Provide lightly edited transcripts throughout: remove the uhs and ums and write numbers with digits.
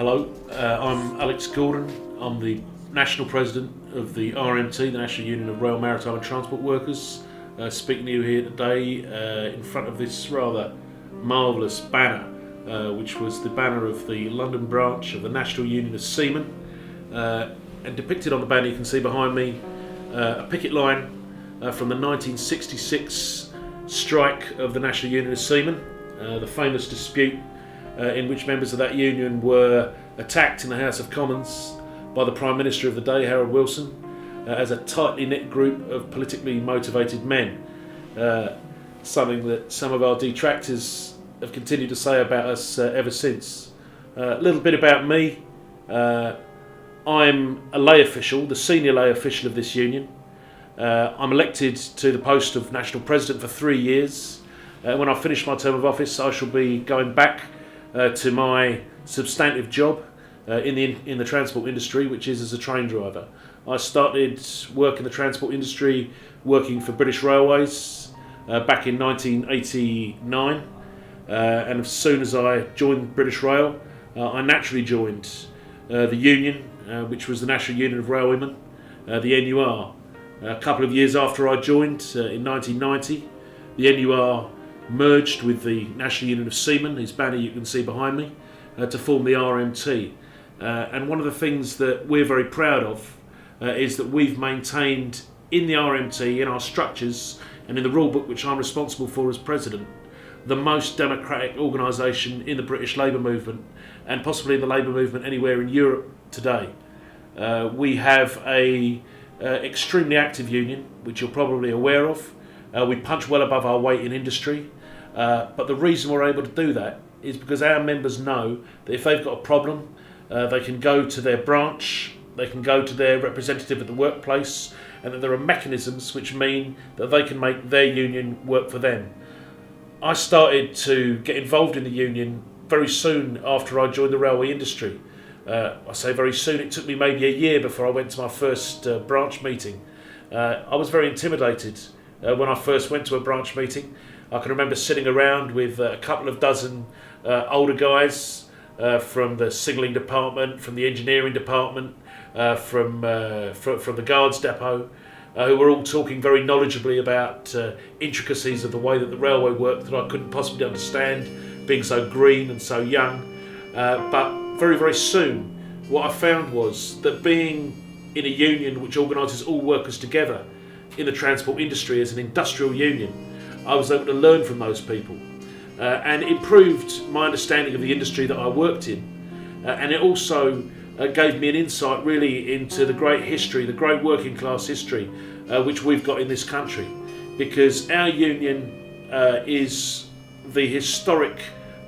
Hello, I'm Alex Gordon. I'm the National President of the RMT, the National Union of Rail, Maritime and Transport Workers, speaking to you here today in front of this rather marvellous banner, which was the banner of the London branch of the National Union of Seamen. And depicted on the banner, you can see behind me a picket line from the 1966 strike of the National Union of Seamen, the famous dispute in which members of that union were attacked in the House of Commons by the Prime Minister of the day, Harold Wilson, as a tightly knit group of politically motivated men. Something that some of our detractors have continued to say about us ever since. A little bit about me. I'm a lay official, the senior lay official of this union. I'm elected to the post of National President for 3 years. When I finish my term of office, I shall be going back to my substantive job in the transport industry, which is as a train driver. I started work in the transport industry working for British Railways back in 1989, and as soon as I joined British Rail, I naturally joined the union, which was the National Union of Railwaymen, the NUR. A couple of years after I joined, in 1990, the NUR merged with the National Union of Seamen, whose banner you can see behind me, to form the RMT. And one of the things that we're very proud of is that we've maintained in the RMT, in our structures, and in the rule book which I'm responsible for as President, the most democratic organisation in the British labour movement, and possibly in the labour movement anywhere in Europe today. We have a extremely active union, which you're probably aware of. We punch well above our weight in industry, but the reason we're able to do that is because our members know that if they've got a problem, they can go to their branch, they can go to their representative at the workplace, and that there are mechanisms which mean that they can make their union work for them. I started to get involved in the union very soon after I joined the railway industry. I say very soon, it took me maybe a year before I went to my first branch meeting. I was very intimidated when I first went to a branch meeting. I can remember sitting around with a couple of dozen older guys from the signalling department, from the engineering department, from the guards depot, who were all talking very knowledgeably about intricacies of the way that the railway worked that I couldn't possibly understand, being so green and so young. But very, very soon, what I found was that being in a union which organises all workers together in the transport industry as an industrial union, I was able to learn from those people and improved my understanding of the industry that I worked in. And it also gave me an insight really into the great history, the great working class history which we've got in this country, because our union is the historic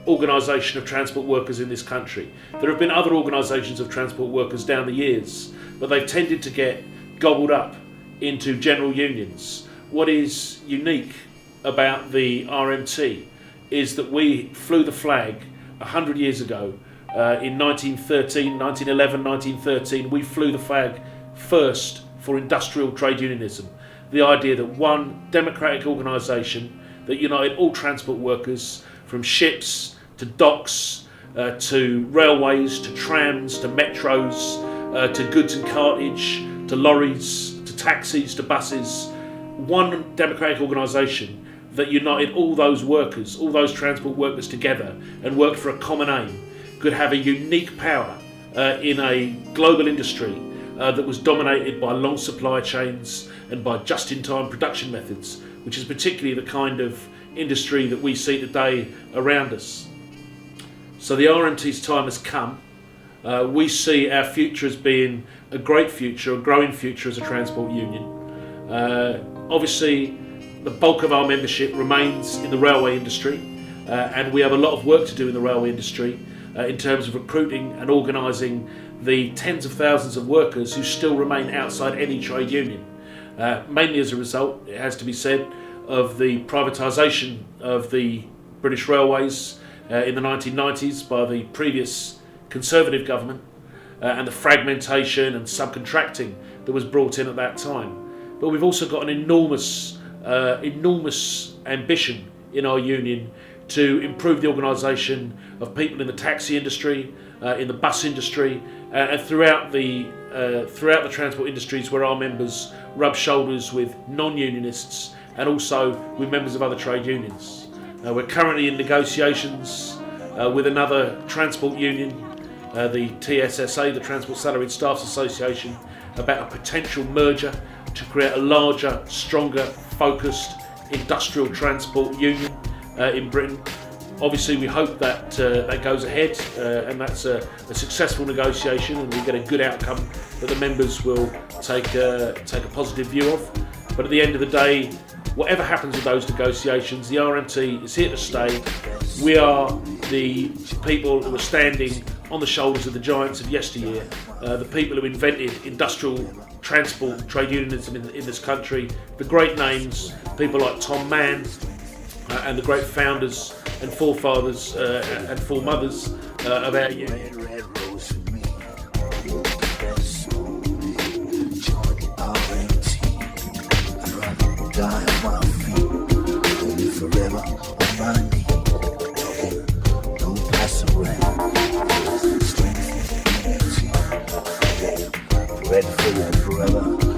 organisation of transport workers in this country. There have been other organisations of transport workers down the years, but they've tended to get gobbled up into general unions. What is unique about the RMT is that we flew the flag 100 years ago. In 1913, 1911, 1913, we flew the flag first for industrial trade unionism. The idea that one democratic organisation that united all transport workers, from ships to docks to railways to trams to metros to goods and cartage to lorries to taxis to buses, one democratic organisation that united all those workers, all those transport workers together and worked for a common aim, could have a unique power in a global industry that was dominated by long supply chains and by just-in-time production methods, which is particularly the kind of industry that we see today around us. So the RMT's time has come. We see our future as being a great future, a growing future as a transport union. Obviously, the bulk of our membership remains in the railway industry, and we have a lot of work to do in the railway industry in terms of recruiting and organising the tens of thousands of workers who still remain outside any trade union. Mainly as a result, it has to be said, of the privatisation of the British Railways in the 1990s by the previous Conservative government and the fragmentation and subcontracting that was brought in at that time. But we've also got an enormous ambition in our union to improve the organisation of people in the taxi industry, in the bus industry, and throughout the transport industries where our members rub shoulders with non-unionists and also with members of other trade unions. We're currently in negotiations with another transport union, the TSSA, the Transport Salaried Staffs Association, about a potential merger to create a larger, stronger, focused industrial transport union in Britain. Obviously, we hope that that goes ahead and that's a successful negotiation, and we get a good outcome that the members will take a positive view of. But at the end of the day, whatever happens with those negotiations, the RMT is here to stay. We are the people who are standing on the shoulders of the giants of yesteryear, the people who invented industrial transport trade unionism in this country, the great names, people like Tom Mann, and the great founders and forefathers and foremothers of our union. Die on my feet, live forever on my knees. Don't pass around. Strength and unity. Ready for you forever.